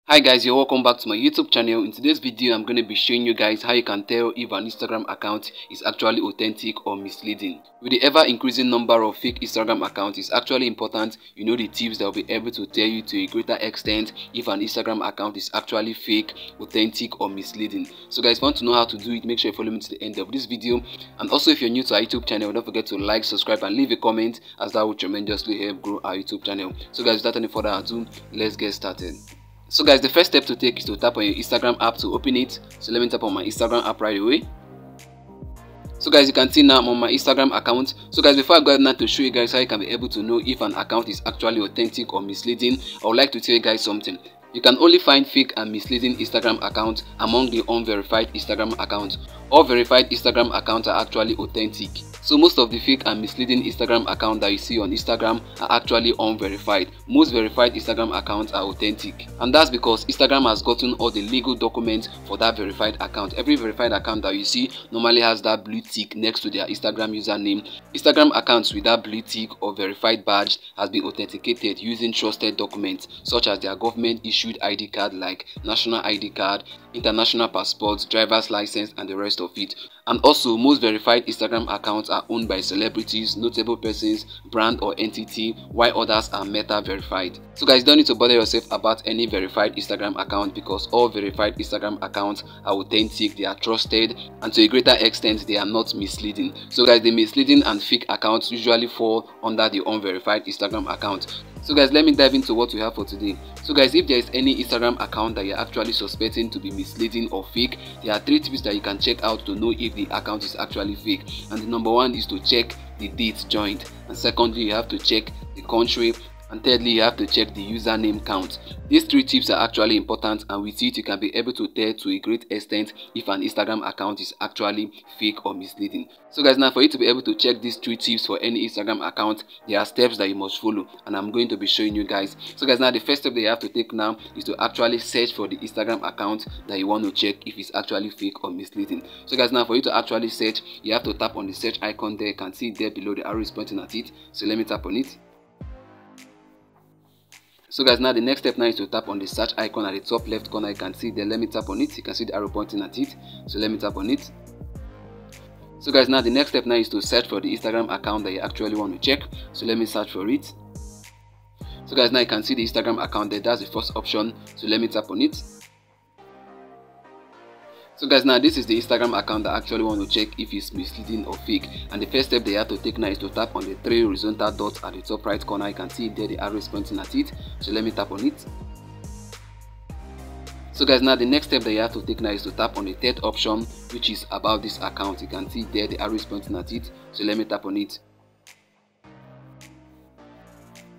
Hi guys, you're welcome back to my YouTube channel. In today's video, I'm going to be showing you guys how you can tell if an Instagram account is actually authentic or misleading. With the ever increasing number of fake Instagram accounts, it's actually important you know the tips that will be able to tell you to a greater extent if an Instagram account is actually fake, authentic or misleading. So guys, if you want to know how to do it, make sure you follow me to the end of this video. And also if you're new to our YouTube channel, don't forget to like, subscribe and leave a comment, as that will tremendously help grow our YouTube channel. So guys, without any further ado, let's get started. So guys, the first step to take is to tap on your Instagram app to open it. So let me tap on my Instagram app right away. So guys, you can see now I'm on my Instagram account. So guys, before I go ahead now to show you guys how you can be able to know if an account is actually authentic or misleading, I would like to tell you guys something. You can only find fake and misleading Instagram accounts among the unverified Instagram accounts. All verified Instagram accounts are actually authentic. So most of the fake and misleading Instagram accounts that you see on Instagram are actually unverified. Most verified Instagram accounts are authentic. And that's because Instagram has gotten all the legal documents for that verified account. Every verified account that you see normally has that blue tick next to their Instagram username. Instagram accounts with that blue tick or verified badge has been authenticated using trusted documents such as their government issued ID card like national ID card, international passport, driver's license and the rest of it. And also most verified Instagram accounts are owned by celebrities, notable persons, brand or entity, while others are meta verified. So guys, don't need to bother yourself about any verified Instagram account because all verified Instagram accounts are authentic, they are trusted, and to a greater extent they are not misleading. So guys, the misleading and fake accounts usually fall under the unverified Instagram account. So guys, let me dive into what we have for today. So guys, if there is any Instagram account that you're actually suspecting to be misleading or fake, there are 3 tips that you can check out to know if the account is actually fake. And the number 1 is to check the date joined, and secondly you have to check the country, and thirdly you have to check the username count. These 3 tips are actually important, and with it you can be able to tell to a great extent if an Instagram account is actually fake or misleading. So guys, now for you to be able to check these 3 tips for any Instagram account, there are steps that you must follow, and I'm going to be showing you guys. So guys, now the first step that you have to take now is to actually search for the Instagram account that you want to check if it's actually fake or misleading. So guys, now for you to actually search, you have to tap on the search icon there. You can see it there below, the arrow is pointing at it. So let me tap on it. So guys, now the next step now is to tap on the search icon at the top left corner. You can see there, let me tap on it. You can see the arrow pointing at it. So let me tap on it. So guys, now the next step now is to search for the Instagram account that you actually want to check. So let me search for it. So guys, now you can see the Instagram account there. That's the first option. So let me tap on it. So guys, now this is the Instagram account that I actually want to check if it's misleading or fake. And the first step they have to take now is to tap on the 3 horizontal dots at the top right corner. You can see there the arrow is pointing at it. So let me tap on it. So guys, now the next step that you have to take now is to tap on the 3rd option, which is about this account. You can see there the arrow is pointing at it. So let me tap on it.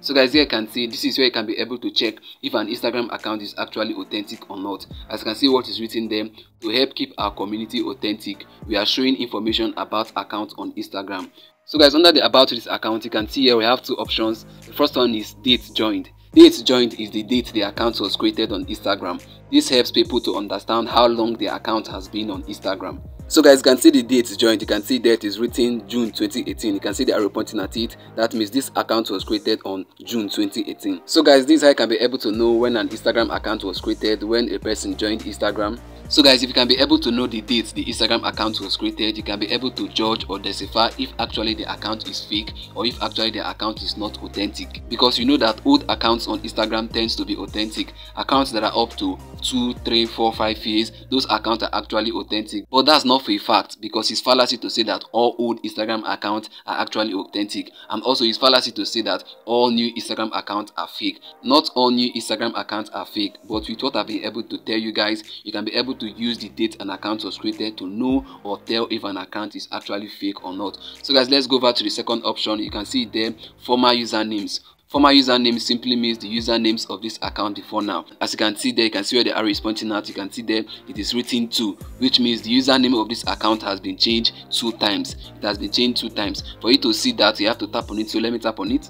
So guys, here you can see this is where you can be able to check if an Instagram account is actually authentic or not. As you can see what is written there, to help keep our community authentic, we are showing information about accounts on Instagram. So guys, under the about this account, you can see here we have 2 options. The first one is date joined. Date joined is the date the account was created on Instagram. This helps people to understand how long the account has been on Instagram. So guys, you can see the date joined. You can see that is written June 2018. You can see the arrow pointing at it. That means this account was created on June 2018. So guys, this is how you can be able to know when an Instagram account was created, when a person joined Instagram. So guys, if you can be able to know the date the Instagram account was created, you can be able to judge or decipher if actually the account is fake or if actually the account is not authentic. Because you know that old accounts on Instagram tends to be authentic. Accounts that are up to 2, 3, 4, 5 years, those accounts are actually authentic. But that's not for a fact, because it's fallacy to say that all old Instagram accounts are actually authentic, and also it's fallacy to say that all new Instagram accounts are fake. Not all new Instagram accounts are fake, but with what I've been able to tell you guys, you can be able to use the date an account was created to know or tell if an account is actually fake or not. So guys, let's go over to the second option. You can see there former usernames. Former username simply means the usernames of this account before now. As you can see there, you can see where the arrow is pointing out. You can see there it is written 2, which means the username of this account has been changed 2 times. It has been changed 2 times. For you to see that, you have to tap on it. So let me tap on it.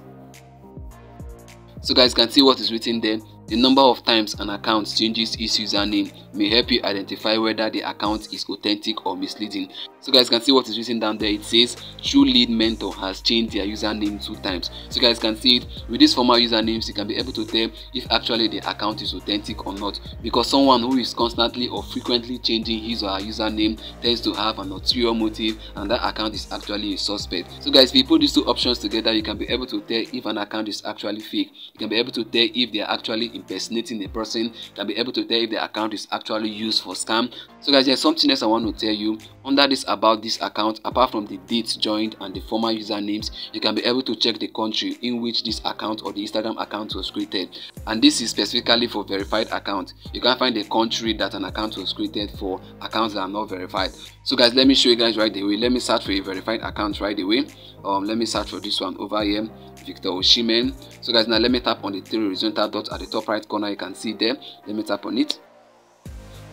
So guys, you can see what is written there. The number of times an account changes its username may help you identify whether the account is authentic or misleading. So guys can see what is written down there. It says True Lead Mentor has changed their username 2 times. So guys can see it with these former usernames. You can be able to tell if actually the account is authentic or not, because someone who is constantly or frequently changing his or her username tends to have an ulterior motive, and that account is actually a suspect. So guys, if you put these 2 options together, you can be able to tell if an account is actually fake. You can be able to tell if they are actually impersonating a person. You can be able to tell if the account is actually used for scam. So guys, there's something else I want to tell you. Under this about this account, apart from the dates joined and the former usernames, you can be able to check the country in which this account or the Instagram account was created, and this is specifically for verified accounts. You can find the country that an account was created for accounts that are not verified. So guys, let me show you guys right away. Let me search for a verified account right away. Let me search for this one over here, Victor Osimhen. So guys, now let me tap on the 3 horizontal dots at the top right corner. You can see there. Let me tap on it.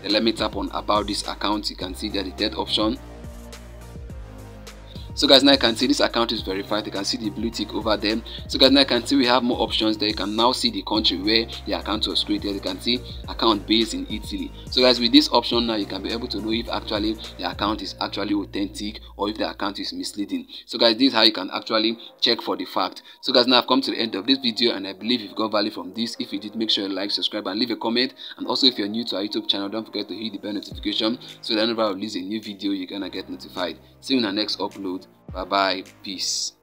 Then let me tap on about this account. You can see there the 3rd option. So guys, now you can see this account is verified. You can see the blue tick over there. So guys, now you can see we have more options there. You can now see the country where the account was created. You can see account based in Italy. So guys, with this option now, you can be able to know if actually the account is actually authentic or if the account is misleading. So guys, this is how you can actually check for the fact. So guys, now I've come to the end of this video, and I believe you've got value from this. If you did, make sure you like, subscribe, and leave a comment. And also, if you're new to our YouTube channel, don't forget to hit the bell notification so that whenever I release a new video, you're gonna get notified. See you in our next upload. Bye bye, peace.